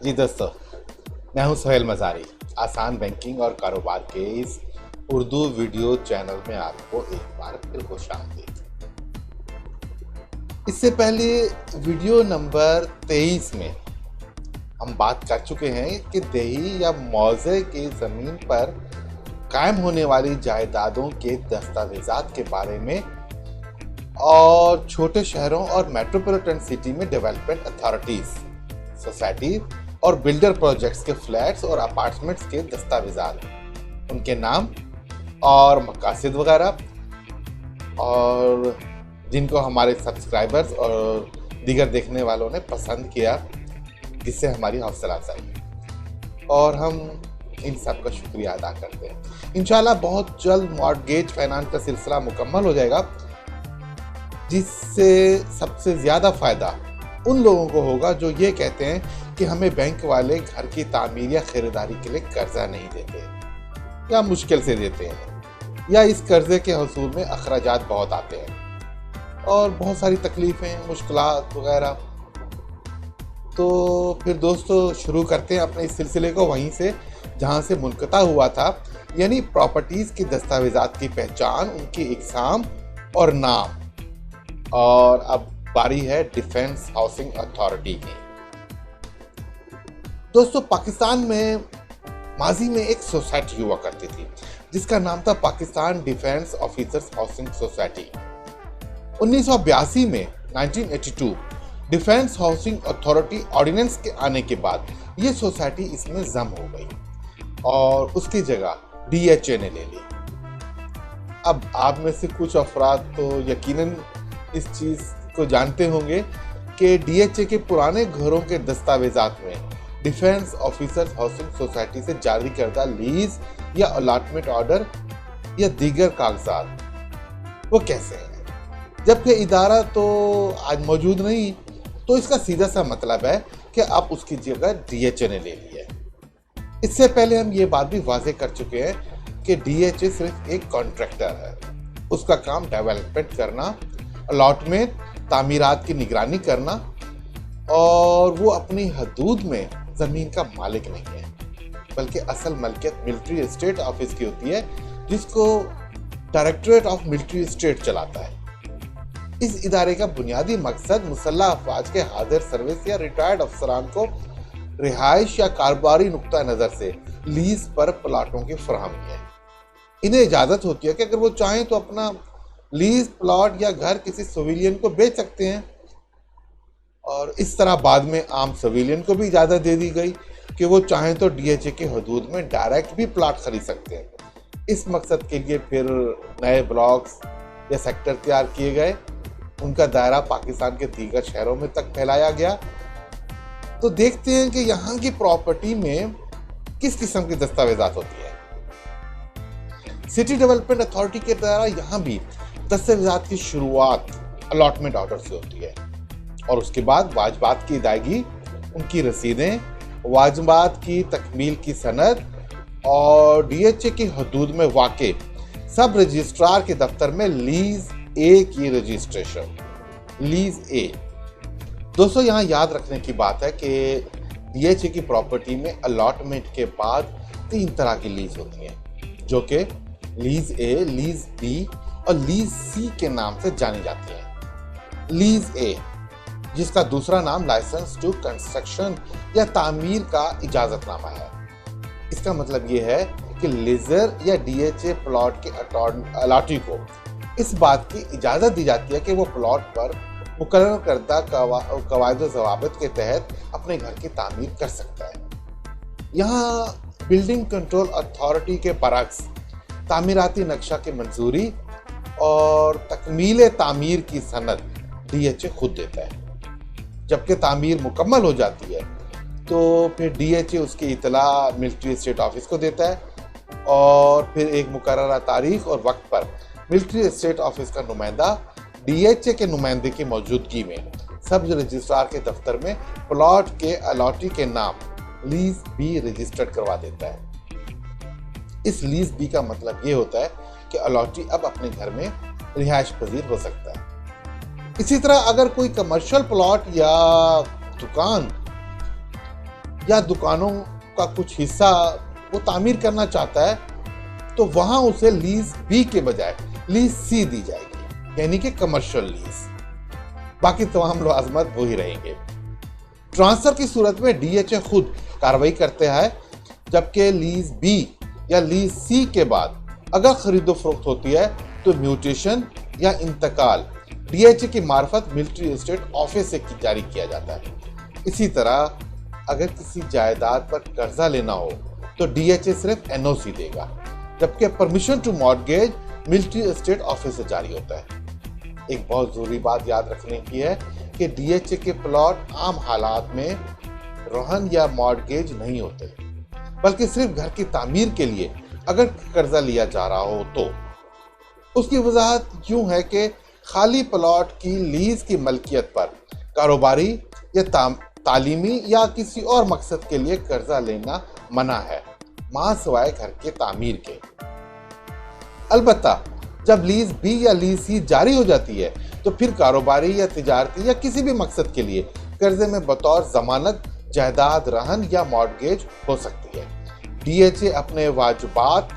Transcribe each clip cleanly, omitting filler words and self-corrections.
जी दोस्तों, मैं हूं सोहेल मज़ारी। आसान बैंकिंग और कारोबार के इस उर्दू वीडियो चैनल में आपको एक बार फिर खुशामदीद। इससे पहले वीडियो नंबर 23 में हम बात कर चुके हैं कि देही या मौजे की ज़मीन पर कायम होने वाली जायदादों के दस्तावेज़ात के बारे में और छोटे शहरों और मेट्रोपॉलिटन सिटी में डेवलपमेंट अथॉरिटीज़, सोसाइटी और बिल्डर प्रोजेक्ट्स के फ्लैट्स और अपार्टमेंट्स के दस्तावेजात, उनके नाम और मकासद वगैरह, और जिनको हमारे सब्सक्राइबर्स और दीगर देखने वालों ने पसंद किया, जिससे हमारी हौसला अफजाई, और हम इन सब का शुक्रिया अदा करते हैं। इंशाल्लाह बहुत जल्द मॉर्गेज फाइनेंस का सिलसिला मुकम्मल हो जाएगा, जिससे सबसे ज़्यादा फ़ायदा उन लोगों को होगा जो ये कहते हैं कि हमें बैंक वाले घर की तामीर या खरीदारी के लिए कर्जा नहीं देते या मुश्किल से देते हैं, या इस कर्जे के हसूल में अखराजात बहुत आते हैं और बहुत सारी तकलीफ़ें, मुश्किलात वगैरह। तो फिर दोस्तों शुरू करते हैं अपने इस सिलसिले को वहीं से जहां से मुनक़ता हुआ था, यानी प्रॉपर्टीज़ की दस्तावेज़ात की पहचान, उनकी इकसाम और नाम। और अब बारी है डिफेंस हाउसिंग अथॉरिटी की। दोस्तों, पाकिस्तान में माजी में एक सोसाइटी हुआ करती थी जिसका नाम था Pakistan defence officers housing society. 1982 में 1982 डिफेंस हाउसिंग अथॉरिटी ऑर्डिनेंस के आने के बाद ये सोसाइटी इसमें जम हो गई और उसकी जगह DHA ने ले ली। अब आप में से कुछ अफराद तो यकीनन इस चीज़ को जानते होंगे कि DHA के पुराने घरों के दस्तावेजात में डिफेंस ऑफिसर्स हाउसिंग सोसाइटी से जारी करदा लीज या अलॉटमेंट ऑर्डर या दीगर कागजात वो कैसे हैं, जबकि इदारा तो आज मौजूद नहीं। तो इसका सीधा सा मतलब है कि अब उसकी जगह DHA ने ले ली है। इससे पहले हम ये बात भी वाजे कर चुके हैं कि DHA सिर्फ एक कॉन्ट्रैक्टर है। उसका काम डेवलपमेंट करना, अलॉटमेंट, तामीरात की निगरानी करना, और वो अपनी हदूद में ज़मीन का मालिक नहीं है, बल्कि असल मलकियत मिलिट्री एस्टेट ऑफिस की होती है, जिसको डायरेक्टरेट ऑफ मिलिट्री एस्टेट चलाता है। इस इदारे का बुनियादी मकसद मुसल्लह अफवाज के हाजिर सर्विस या रिटायर्ड अफसरान को रिहाइश या कारोबारी नुक्ता नज़र से लीज पर प्लाटों की फराहमी है। इन्हें इजाज़त होती है कि अगर वो चाहें तो अपना लीज प्लॉट या घर किसी सिविलियन को बेच सकते हैं, और इस तरह बाद में आम सिविलियन को भी इजाज़त दे दी गई कि वो चाहें तो DHA के हदूद में डायरेक्ट भी प्लॉट खरीद सकते हैं। इस मकसद के लिए फिर नए ब्लॉक्स या सेक्टर तैयार किए गए, उनका दायरा पाकिस्तान के दीगर शहरों में तक फैलाया गया। तो देखते हैं कि यहाँ की प्रॉपर्टी में किस किस्म की दस्तावेजात होती है। सिटी डेवलपमेंट अथॉरिटी के द्वारा यहाँ भी दस्तावेजात की शुरुआत अलॉटमेंट ऑर्डर से होती है, और उसके बाद वाजबात की अदायगी, उनकी रसीदें, वाजबात की तकमील की सनद, और DHA की हदूद में वाक़े सब रजिस्ट्रार के दफ्तर में लीज ए की रजिस्ट्रेशन। लीज ए दोस्तों, यहाँ याद रखने की बात है कि DHA की प्रॉपर्टी में अलॉटमेंट के बाद 3 तरह की लीज होती हैं, जो कि लीज ए, लीज बी और लीज सी के नाम से जानी जाती है। लीज ए, जिसका दूसरा नाम लाइसेंस टू कंस्ट्रक्शन या तामीर का इजाजतनामा है। इसका मतलब ये है कि लीजर या DHA प्लॉट के अलॉटी को इस बात की इजाज़त दी जाती है कि वो प्लॉट पर मुकर्रर करदा कवायद व ज़वाबित के तहत अपने घर की तामीर कर सकता है। यहाँ बिल्डिंग कंट्रोल अथॉरिटी के बरक्स तामीराती नक्शा की मंजूरी और तकमील तामीर की सनद DHA खुद देता है। जबकि तामीर मुकम्मल हो जाती है तो फिर DHA उसकी इतला मिलिट्री एस्टेट ऑफिस को देता है, और फिर एक मुकर्ररा तारीख और वक्त पर मिलिट्री एस्टेट ऑफिस का नुमाइंदा DHA के नुमाइंदे की मौजूदगी में सब रजिस्ट्रार के दफ्तर में प्लॉट के अलॉटी के नाम लीज बी रजिस्टर्ड करवा देता है। इस लीज बी का मतलब ये होता है कि अलॉटी अब अपने घर में रिहाइश पजीर हो सकता है। इसी तरह अगर कोई कमर्शियल प्लॉट या दुकान या दुकानों का कुछ हिस्सा वो तामीर करना चाहता है, तो वहां उसे लीज बी के बजाय लीज सी दी जाएगी, यानी कि कमर्शियल लीज। बाकी तमाम मुलाजमत वो ही रहेंगे। ट्रांसफर की सूरत में डीएचए खुद कार्रवाई करते हैं, जबकि लीज बी या लीज सी के बाद अगर खरीदो फरोख्त होती है तो म्यूटेशन या इंतकाल डीएचए की मार्फत मिलिट्री एस्टेट ऑफिस से जारी किया जाता है। इसी तरह अगर किसी जायदाद पर कर्जा लेना हो तो डीएचए सिर्फ एनओसी देगा, जबकि permission to mortgage military estate office से जारी होता है। एक बहुत जरूरी बात याद रखने की है कि डीएचए के प्लॉट आम हालात में रहन या मॉर्गेज नहीं होते, बल्कि सिर्फ घर की तामीर के लिए अगर कर्जा लिया जा रहा हो तो। उसकी वजाहत यूं है कि खाली प्लॉट की लीज की मलकियत पर कारोबारी या तालीमी या किसी और मकसद के लिए कर्जा लेना मना है, मां सिवाय घर के तामीर के। अलबत्ता जब लीज बी या लीज सी जारी हो जाती है तो फिर कारोबारी या तिजारती या किसी भी मकसद के लिए कर्जे में बतौर जमानत जायदाद रहन या मॉर्गेज हो सकती है। डीएचए अपने वाजिबात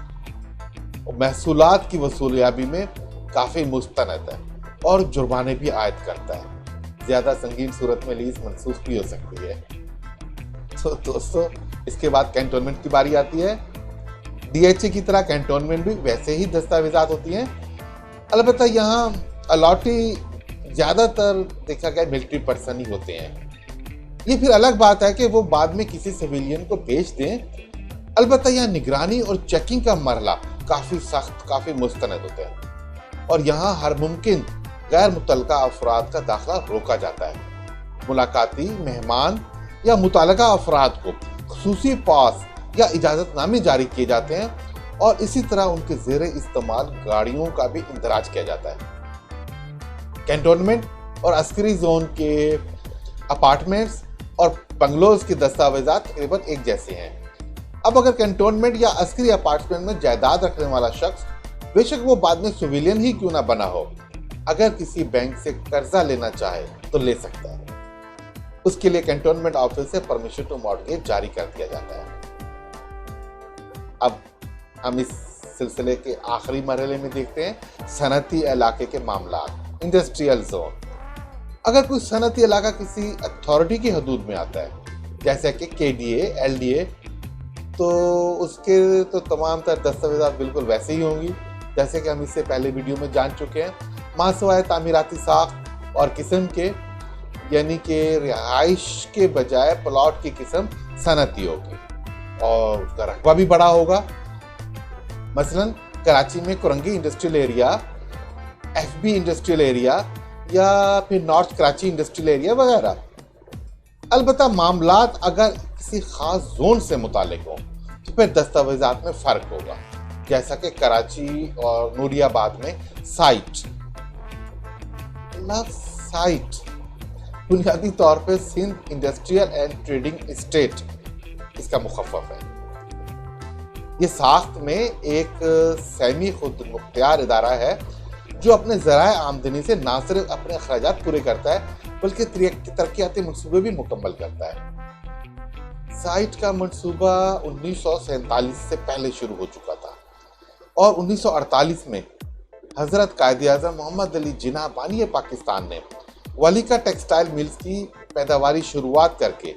और महसूलात की वसूलियाबी में काफी मुस्तनद है और जुर्माने भी आयद करता है। ज्यादा संगीन सूरत में लीज मनसूख भी हो सकती है। तो दोस्तों, इसके बाद कैंटोनमेंट की बारी आती है। डीएचए की तरह कैंटोनमेंट भी वैसे ही दस्तावेजात होती हैं, अलबत्ता यहाँ अलॉटी ज्यादातर देखा गया मिलिट्री पर्सन ही होते हैं। ये फिर अलग बात है कि वो बाद में किसी सिविलियन को बेच दें। अलबत्ता यहाँ निगरानी और चेकिंग का मरला काफी सख्त, काफी मुस्तनद होता है और यहाँ हर मुमकिन गैर मुतलका अफराद का दाखिला रोका जाता है। मुलाकाती मेहमान या मुतलका अफराद को खुसूसी पास या इजाजतनामे जारी किए जाते हैं और इसी तरह उनके जेर इस्तेमाल गाड़ियों का भी इंदराज किया जाता है। कैंटोनमेंट और अस्करी जोन के अपार्टमेंट्स और बंगलोज के दस्तावेजात तकरीबन एक जैसे हैं। अब अगर कैंटोनमेंट या अस्करी अपार्टमेंट में जायदाद रखने वाला शख्स, बेशक वो बाद में सिविलियन ही क्यों ना बना हो, अगर किसी बैंक से कर्जा लेना चाहे तो ले सकता है। उसके लिए कैंटोनमेंट ऑफिस से परमिशन टू मॉर्गेज जारी कर दिया जाता है। अब हम इस सिलसिले के आखिरी मरहले में देखते हैं सनती इलाके के मामला, इंडस्ट्रियल जोन। अगर कोई सनती इलाका किसी अथॉरिटी की हदूद में आता है, जैसे कि केडीए, एलडीए, तो उसके तो तमाम तर दस्तावेजात बिल्कुल वैसे ही होंगी जैसे कि हम इससे पहले वीडियो में जान चुके हैं। मासवाए तामीराती साख्त और किस्म के, यानी कि रिहाइश के बजाय प्लॉट की किस्म सनती होगी और उसका रकबा भी बड़ा होगा। मसलन कराची में Korangi industrial area, FB industrial area या फिर नॉर्थ कराची इंडस्ट्रियल एरिया वगैरह। अलबत्ता मामलात अगर किसी खास जोन से मुतालिक हो तो फिर दस्तावेजात में फर्क होगा, जैसा कि कराची और नूरियाबाद में साइट बुनियादी तौर पे Sindh industrial and trading estate इसका मुखफ़्फ़फ है। ये साख्त में एक सेमी खुद मुख्तियार इदारा है जो अपने ज़राए आमदनी से ना सिर्फ अपने अखराजात पूरे करता है बल्कि तरक्याती मंसूबे भी मुकम्मल करता है। साइट का मंसूबा 1947 से पहले शुरू हो चुका था और 1948 में हजरत कायद-ए-आज़म मोहम्मद अली जिन्ना बानी पाकिस्तान ने वलीका टेक्सटाइल मिल्स की पैदावारी शुरुआत करके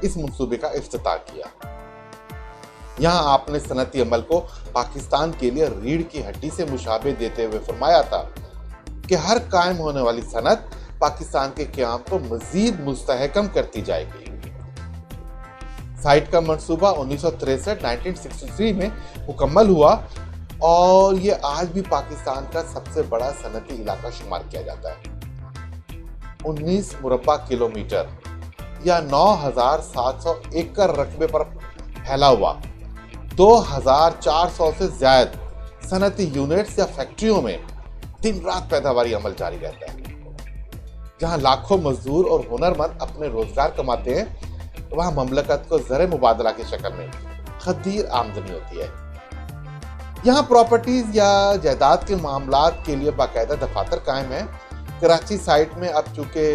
इस मंसूबे का इफ्तिताह किया। यहाँ आपने सनती अमल को पाकिस्तान के लिए रीढ़ की हड्डी से मुशाबे देते हुए फरमाया था कि हर कायम होने वाली सनत पाकिस्तान के क़याम को मजीद मुस्तहकम करती जाएगी। साइट का मंसूबा 1963 में मुकम्मल हुआ और ये आज भी पाकिस्तान का सबसे बड़ा सनती इलाका शुमार किया जाता है। 19 मुरब्बा किलोमीटर या 9,700 एकड़ रकबे पर फैला हुआ 2,400 से ज्यादा सनती यूनिट्स या फैक्ट्रियों में दिन रात पैदावारी अमल जारी रहता है। जहां लाखों मजदूर और हुनरमंद अपने रोजगार कमाते हैं, वहां ममलकत को ज़र मुबादला की शक्ल में खदीर आमदनी होती है। यहाँ प्रॉपर्टीज या जायदाद के मामलात के लिए बाकायदा दफातर कायम है। कराची साइट में अब चूंकि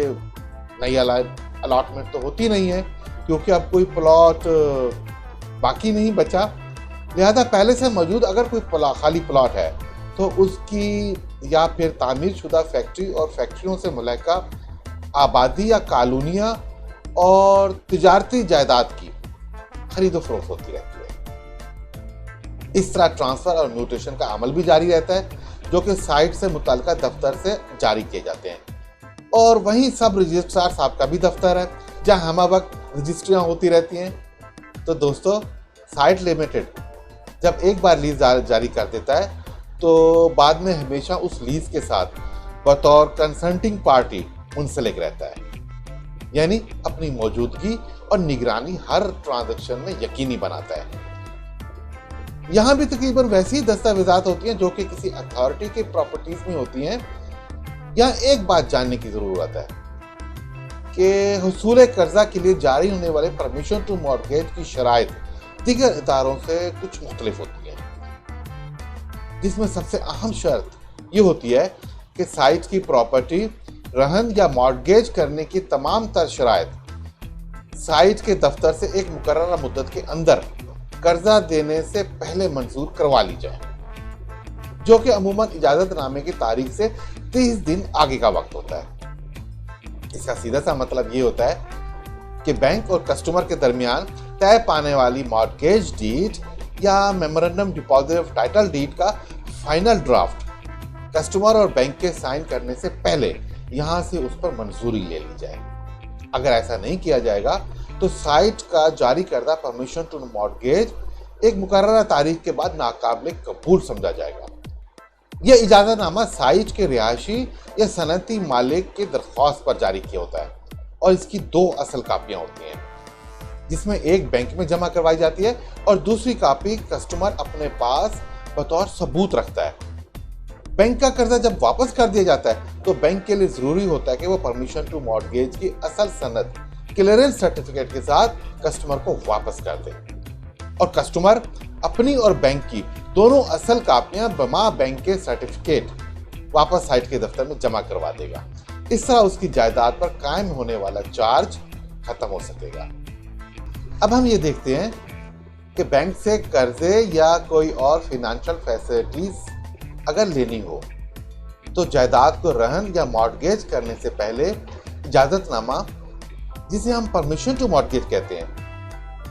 नई अलॉटमेंट तो होती नहीं है, क्योंकि अब कोई प्लॉट बाकी नहीं बचा, लिहाजा पहले से मौजूद अगर कोई खाली प्लॉट है तो उसकी या फिर तामीर शुदा फैक्ट्री और फैक्ट्रियों से मुल्हका आबादी या कॉलोनियाँ और तिजारती जायदाद की खरीदो फरोख्त होती रहती है। इस तरह ट्रांसफर और म्यूटेशन का अमल भी जारी रहता है, जो कि साइट से मुतल्लिका दफ्तर से जारी किए जाते हैं। और वहीं सब रजिस्ट्रार साहब का भी दफ्तर है, जहां हम वक्त रजिस्ट्रियाँ होती रहती हैं। तो दोस्तों, साइट लिमिटेड जब एक बार लीज जारी कर देता है तो बाद में हमेशा उस लीज के साथ बतौर कंसल्टिंग पार्टी मुंसलिक रहता है, यानी अपनी मौजूदगी और निगरानी हर ट्रांजैक्शन में यकीनी बनाता है। यहाँ भी तकरीबन वैसी दस्तावेजात होती हैं जो कि किसी अथॉरिटी की प्रॉपर्टीज में होती हैं। यहाँ एक बात जानने की जरूरत है कि हुसूल कर्जा के लिए जारी होने वाले परमिशन टू मॉर्गेज की शराइत दीगर इदारों से कुछ मुख्तलिफ होती है, जिसमें सबसे अहम शर्त ये होती है कि साइट की प्रॉपर्टी रहन या मॉर्गेज करने की तमाम तर शराइत साइट के दफ्तर से एक मुकर्ररा मुद्दत के अंदर कर्जा देने से पहले मंजूर करवा ली जाए, जो कि अमूमन इजाजतनामे की तारीख से 30 दिन आगे का वक्त होता है। इसका सीधा सा मतलब ये होता है कि बैंक और कस्टमर के दरमियान तय पाने वाली मॉर्गेज डीड या memorandum deposit of title deed का फाइनल ड्राफ्ट कस्टमर और बैंक के साइन करने से पहले यहां से उस पर मंजूरी ले ली जाए। अगर ऐसा नहीं किया जाएगा तो साइट का जारी करदा परमिशन टू मॉर्गेज एक मुकर्ररा तारीख के बाद नाकाबिल कबूल समझा जाएगा। यह इजाजतनामा साइट के रिहायशी या सनती मालिक की दरख्वास्त पर जारी किया होता है और इसकी 2 असल कापियां होती हैं, जिसमें एक बैंक में जमा करवाई जाती है और दूसरी कापी कस्टमर अपने पास बतौर सबूत रखता है। बैंक का कर्जा जब वापस कर दिया जाता है तो बैंक के लिए जरूरी होता है कि वो परमिशन टू मॉर्गेज की असल सनद क्लियरेंस सर्टिफिकेट के साथ कस्टमर को वापस कर दे, और कस्टमर अपनी और बैंक की दोनों असल कापियां बमा बैंक के सर्टिफिकेट वापस साइट के दफ्तर में जमा करवा देगा। इस तरह उसकी जायदाद पर कायम होने वाला चार्ज खत्म हो सकेगा। अब हम ये देखते हैं कि बैंक से कर्जे या कोई और फाइनेंशियल फैसिलिटीज अगर लेनी हो तो जायदाद को रहन या मॉर्गेज करने से पहले इजाजतनामा, जिसे हम परमिशन टू मॉर्गेज कहते हैं,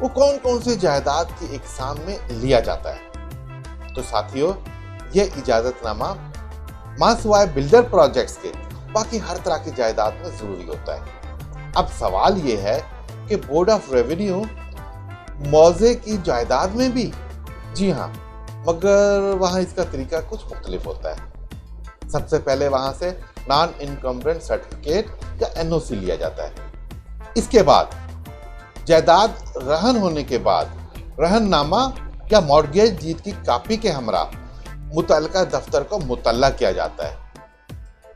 वो कौन कौन से जायदाद की इकसाम में लिया जाता है। तो साथियों, ये इजाजतनामा मासिवाय बिल्डर प्रोजेक्ट्स के बाकी हर तरह की जायदाद में जरूरी होता है। अब सवाल ये है कि बोर्ड ऑफ रेवेन्यू मौजे की जायदाद में भी, जी हाँ, मगर वहां इसका तरीका कुछ मुख्तलिफ होता है। सबसे पहले वहां से नॉन इनकम्बरेंट सर्टिफिकेट या एनओसी लिया जाता है। इसके बाद जायदाद रहन होने के बाद रहननामा या मॉर्गेज डीड की कॉपी के हमरा मुतल्लिका दफ्तर को मुतल्ला किया जाता है।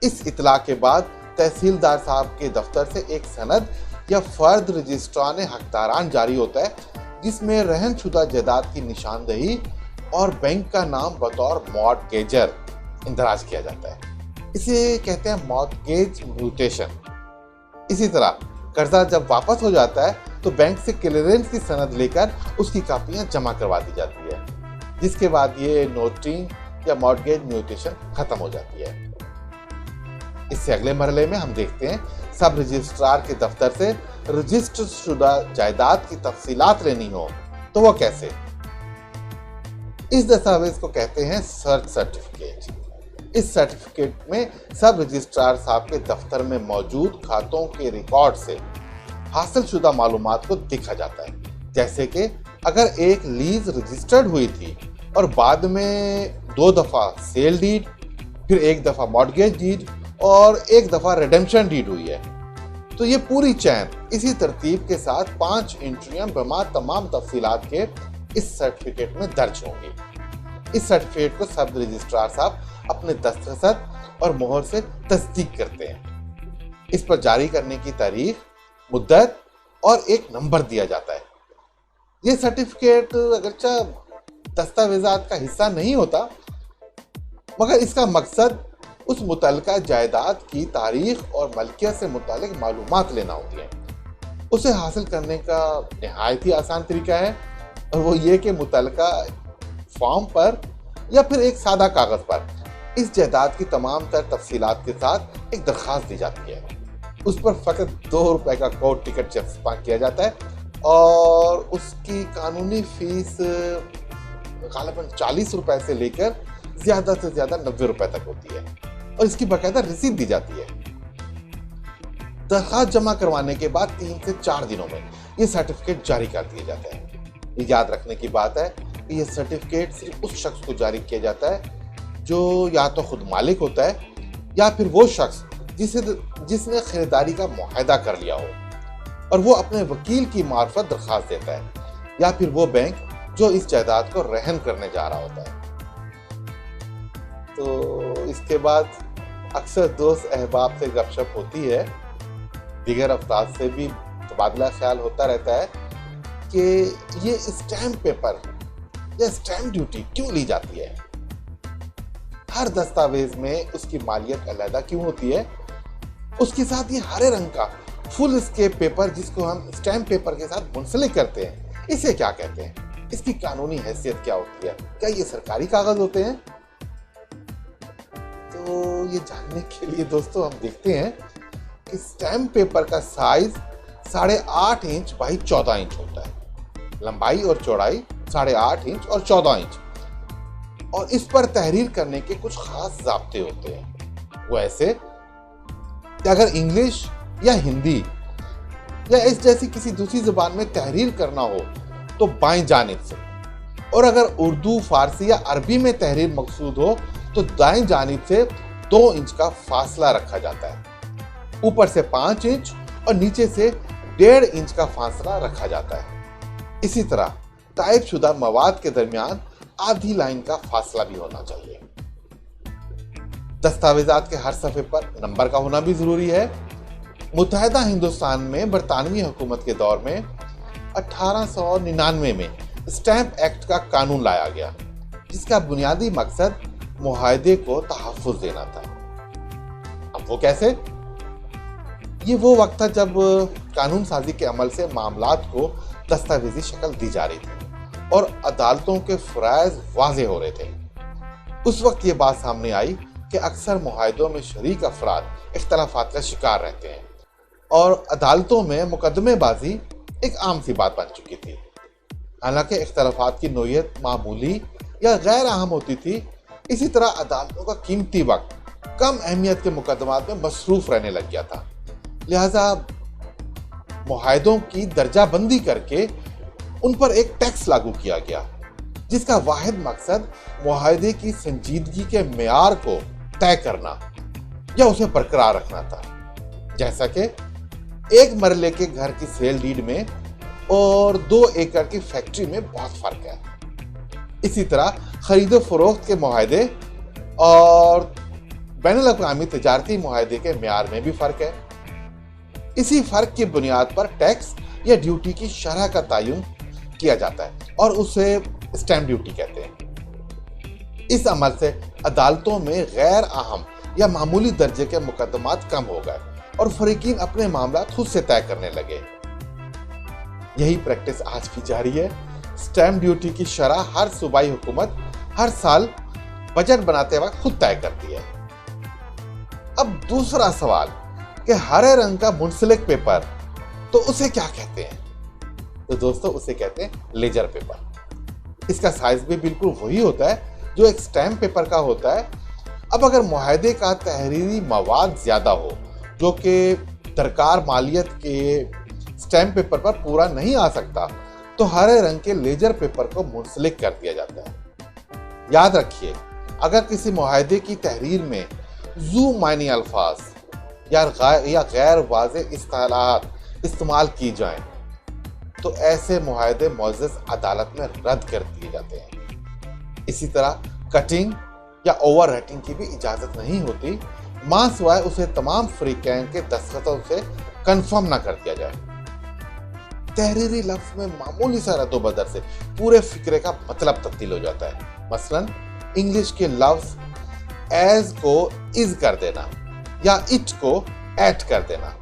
इस इतला के बाद तहसीलदार साहब के दफ्तर से एक सनद या फर्द रजिस्ट्रार हकदारान जारी होता है, जिसमें रहनशुदा जायदाद की निशानदही और बैंक का नाम बतौर मॉर्गेजर इंदराज किया जाता है। इसे कहते हैं मॉर्गेज म्यूटेशन। इसी तरह कर्जा जब वापस हो जाता है तो बैंक से क्लियरेंस की सनद लेकर उसकी कापियां जमा करवा दी जाती है, जिसके बाद ये नोटरिंग या मॉर्गेज म्यूटेशन खत्म हो जाती है। इससे अगले मरहले में हम देखते हैं सब रजिस्ट्रार के दफ्तर से रजिस्टर शुदा जायदाद की तफसीलात लेनी हो तो वो कैसे। इस दस्तावेज को कहते हैं सर्च सर्टिफिकेट। इस सर्टिफिकेट में सब रजिस्ट्रार साहब के दफ्तर में मौजूद खातों के रिकॉर्ड से हासिल शुदा मालूमात को देखा जाता है। जैसे कि अगर एक लीज रजिस्टर्ड हुई थी और बाद में 2 दफा सेल डीड, फिर 1 दफा मॉर्गेज डीड और 1 दफा रिडेम्पशन डीड हुई है, तो ये पूरी चैन इसी तरतीब के साथ 5 एंट्रियां बमा तमाम तफसीलात के इस सर्टिफिकेट में दर्ज होंगी। इस सर्टिफिकेट को सब रजिस्ट्रार साहब अपने दस्तखत और मोहर से तस्दीक करते हैं। इस पर जारी करने की तारीख, मुद्दत और एक नंबर दिया जाता है। यह सर्टिफिकेट अगरचा दस्तावेजात का हिस्सा नहीं होता, मगर इसका मकसद उस मुतल्लिका जायदाद की तारीख और मलकियत से मुतालिक मालूमात लेना होती है। उसे हासिल करने का निहायत ही आसान तरीका है, और वो ये कि मुतल्लिका फॉर्म पर या फिर एक सादा कागज पर इस जायदाद की तमाम तर तफसीलात के साथ एक दरख्वास्त दी जाती है। उस पर फकत ₹2 का कोर्ट टिकट चस्पा किया जाता है और उसकी कानूनी फीस गालिबन ₹40 से लेकर ज्यादा से ज्यादा ₹90 तक होती है, और इसकी बाकायदा रसीद दी जाती है। दरख्वास्त जमा करवाने के बाद 3 से 4 दिनों में ये सर्टिफिकेट जारी कर दिया जाता है। ये याद रखने की बात है कि ये सर्टिफिकेट सिर्फ उस शख्स को जारी किया जाता है जो या तो खुद मालिक होता है या फिर वो शख्स जिसने खरीदारी का मुआहदा कर लिया हो और वो अपने वकील की मार्फत दरख्वास्त देता है, या फिर वो बैंक जो इस जायदाद को रहन करने जा रहा होता है। तो इसके बाद अक्सर दोस्त अहबाब से गपशप होती है, दीगर अफराद से भी तबादला ख्याल होता रहता है कि ये स्टैम्प पेपर या स्टैम्प ड्यूटी क्यों ली जाती है, हर दस्तावेज में उसकी मालियत अलहदा क्यों होती है, उसके साथ ये हरे रंग का फुल स्केप पेपर जिसको हम स्टैम्प पेपर के साथ मुंसलिक करते हैं, इसे क्या कहते हैं, इसकी कानूनी हैसियत क्या होती है, क्या ये सरकारी कागज होते हैं। तो ये जानने के लिए दोस्तों हम देखते हैं कि स्टैम्प पेपर का साइज 8.5 इंच बाई 14 इंच होता है, लंबाई और चौड़ाई 8.5 इंच और 14 इंच, और इस पर तहरीर करने के कुछ खास ज़ाब्ते होते हैं। वो ऐसे कि अगर इंग्लिश या हिंदी या इस जैसी किसी दूसरी ज़बान में तहरीर करना हो तो बाएं जानिब से, और अगर उर्दू, फारसी या अरबी में तहरीर मकसूद हो तो दाएं जानिब से 2 इंच का फासला रखा जाता है। ऊपर से 5 इंच और नीचे से 1.5 इंच का फासला रखा जाता है। इसी तरह टाइप शुदा मवाद के दरमियान आधी लाइन का फासला भी होना चाहिए। दस्तावेजात के हर सफ़े पर नंबर का होना भी ज़रूरी है। मुत्तहिदा हिंदुस्तान में बरतानवी हुकूमत के दौर में 1899 में स्टैम्प एक्ट का कानून लाया गया, जिसका बुनियादी मकसद मुआहदे को तहफ़्फ़ुज़ देना था। अब वो कैसे? ये वो वक्त था जब कानून साजी के अमल से मामलात को दस्तावेजी शक्ल दी जा रही थी और अदालतों के फ़राइज़ वाज़े हो रहे थे। उस वक्त ये बात सामने आई कि अक्सर मुआहदों में शरीक अफराद इख्तलाफात का शिकार रहते हैं और अदालतों में मुकदमेबाजी एक आम सी बात बन चुकी थी। हालांकि इख्तलाफात की नोयत मामूली या गैर अहम होती थी, इसी तरह अदालतों का कीमती वक्त कम अहमियत के मुकदमात में मसरूफ रहने लग गया था। लिहाजा मुआहदों की दर्जाबंदी करके उन पर एक टैक्स लागू किया गया, जिसका वाहिद मकसद मुआहदे की संजीदगी के मेयार को तय करना या उसे बरकरार रखना था। जैसा कि एक मरले के घर की सेल डीड में और 2 एकड़ की फैक्ट्री में बहुत फर्क है। इसी तरह खरीदो फरोख्त के मुआहदे और बैनुल-अक़वामी तिजारती मुआहदे के मेयार में भी फर्क है। इसी फर्क की बुनियाद पर टैक्स या ड्यूटी की शरह का तयन किया जाता है और उसे स्टैम्प ड्यूटी कहते हैं। इस अमल से अदालतों में गैर अहम या मामूली दर्जे के मुकदमात कम हो गए और फरीकीन अपने मामला खुद से तय करने लगे। यही प्रैक्टिस आज भी जारी है। स्टैम्प ड्यूटी की शरह हर सूबाई हुकूमत हर साल बजट बनाते वक्त खुद तय करती है। अब दूसरा सवाल कि हरे रंग का मुंसलिक पेपर, तो उसे क्या कहते हैं? तो दोस्तों उसे कहते हैं लेजर पेपर। इसका साइज भी बिल्कुल वही होता है जो एक स्टैम्प पेपर का होता है। अब अगर मुआहदे का तहरीरी मवाद ज्यादा हो जो कि दरकार मालियत के स्टैम्प पेपर पर पूरा नहीं आ सकता, तो हरे रंग के लेजर पेपर को मुंसलिक कर दिया जाता है। याद रखिए, अगर किसी मुआहदे की तहरीर में ज़ू मायनी अल्फाज या गैर वाज़े इस्तिलाहात इस्तेमाल की जाएं, तो ऐसे मुआहदे मुअज़्ज़ज़ अदालत में रद्द कर दिए जाते हैं। इसी तरह कटिंग या ओवर राइटिंग की भी इजाज़त नहीं होती, मां सिवाय उसे तमाम फरीकैन के दस्तखतों से कंफर्म ना कर दिया जाए। तहरीरी लफ्ज़ में मामूली सा रद्दोबदल से पूरे फिक्रे का मतलब तब्दील हो जाता है। मसलन इंग्लिश के लफ्ज़ एज को इज कर देना या इट को एट कर देना।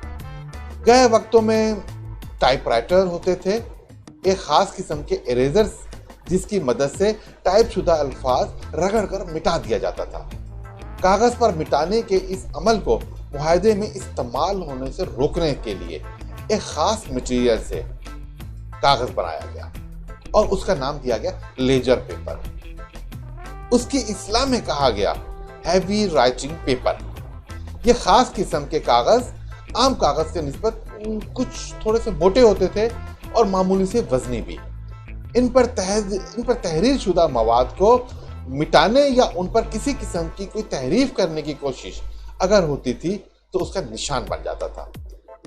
गए वक्तों में टाइपराइटर होते थे, एक खास किस्म के इरेजर्स जिसकी मदद से टाइप शुदा अल्फाज रगड़ कर मिटा दिया जाता था। कागज पर मिटाने के इस अमल को मुआहदे में इस्तेमाल होने से रोकने के लिए एक खास मटेरियल से कागज बनाया गया और उसका नाम दिया गया लेजर पेपर। उसकी इस्लाम में कहा गया हैवी राइटिंग पेपर। ये खास किस्म के कागज आम कागज के निस्बत कुछ थोड़े से मोटे होते थे और मामूली से वजनी भी। इन पर तहरीर शुदा मवाद को मिटाने या उन पर किसी किस्म की कोई तहरीफ करने की कोशिश अगर होती थी तो उसका निशान बन जाता था,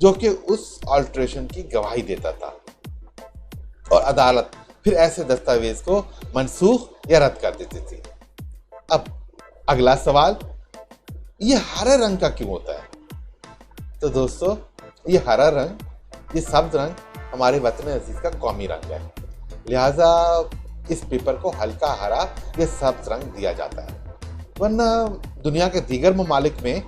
जो कि उस अल्टरेशन की गवाही देता था और अदालत फिर ऐसे दस्तावेज को मनसूख या रद्द कर देती थी। अब अगला सवाल, ये हरे रंग का क्यों होता है? तो दोस्तों, ये हरा रंग, ये सब्ज रंग हमारे वतन अजीज का कौमी रंग है, लिहाजा इस पेपर को हल्का हरा या सब्ज रंग दिया जाता है। वरना दुनिया के दीगर ममालिक में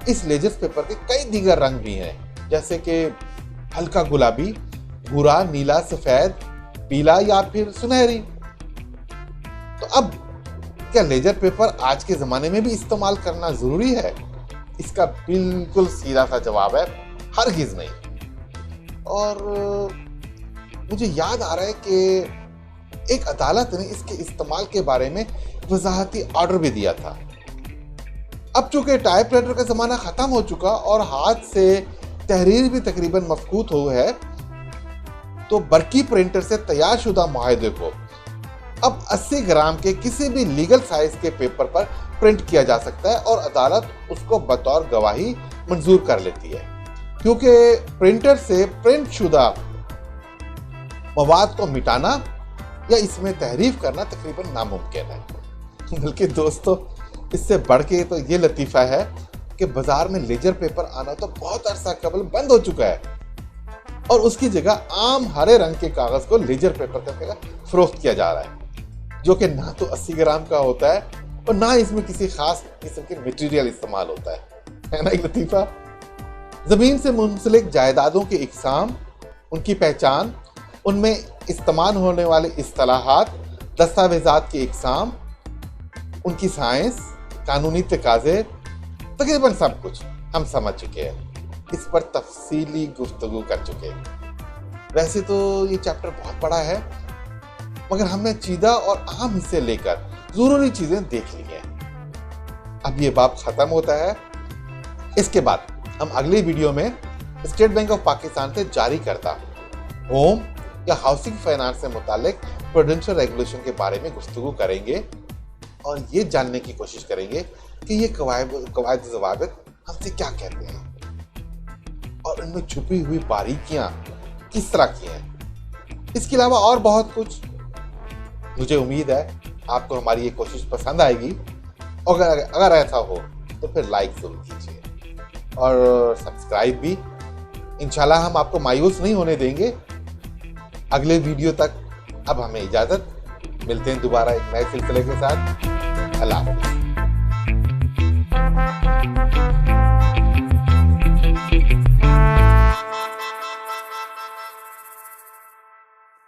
इस लेजर पेपर के कई दीगर रंग भी हैं, जैसे कि हल्का गुलाबी, भूरा, नीला, सफेद, पीला या फिर सुनहरी। तो अब क्या लेजर पेपर आज के जमाने में भी इस्तेमाल करना जरूरी है? इसका बिल्कुल सीधा सा जवाब है, हरगिज नहीं। और मुझे याद आ रहा है कि एक अदालत ने इसके इस्तेमाल के बारे में वजाहती ऑर्डर भी दिया था। अब चूंकि टाइपराइटर का जमाना खत्म हो चुका और हाथ से तहरीर भी तकरीबन मफकूत हो है, तो बरकी प्रिंटर से तैयार शुदा मुआहदे को अब 80 ग्राम के किसी भी लीगल साइज के पेपर पर प्रिंट किया जा सकता है और अदालत उसको बतौर गवाही मंजूर कर लेती है, क्योंकि प्रिंटर से प्रिंट शुदा मवाद को मिटाना या इसमें तहरीफ करना तकरीबन नामुमकिन है। बल्कि दोस्तों, इससे बढ़ के तो ये लतीफ़ा है कि बाजार में लेजर पेपर आना तो बहुत अरसा कबल बंद हो चुका है और उसकी जगह आम हरे रंग के कागज को लेजर पेपर करके फरोख्त किया जा रहा है, जो कि ना तो 80 ग्राम का होता है और ना इसमें किसी खास किस्म के मटेरियल इस्तेमाल होता है ना एक लतीफ़ा। ज़मीन से मुंसलिक जायदादों की इकसाम, उनकी पहचान, उनमें इस्तेमाल होने वाले इस्तिलाहात, दस्तावेज़ात की इकसाम, उनकी साइंस, कानूनी तकाज़े, तकरीबन सब कुछ हम समझ चुके हैं, इस पर तफसीली गुफ्तगू कर चुके हैं। वैसे तो ये चैप्टर बहुत बड़ा है, मगर हमने चीदा और अहम हिस्से लेकर ज़रूरी चीज़ें देख ली हैं। अब ये बाब ख़त्म होता है। इसके बाद हम अगली वीडियो में स्टेट बैंक ऑफ पाकिस्तान से जारी करता होम या हाउसिंग फाइनेंस से मुतालिक प्रूडेंशियल रेगुलेशन के बारे में गुफ्तगू करेंगे और ये जानने की कोशिश करेंगे कि ये कवायद ज़वाबित हमसे क्या कहते हैं और इनमें छुपी हुई बारीकियां किस तरह की हैं। इसके अलावा और बहुत कुछ। मुझे उम्मीद है आपको हमारी ये कोशिश पसंद आएगी और अगर ऐसा हो तो फिर लाइक जरूर कीजिए और सब्सक्राइब भी। इंशाल्लाह हम आपको मायूस नहीं होने देंगे। अगले वीडियो तक अब हमें इजाज़त, मिलते हैं दोबारा एक नए सिलसिले के साथ। अल्लाह हाफ़िज़।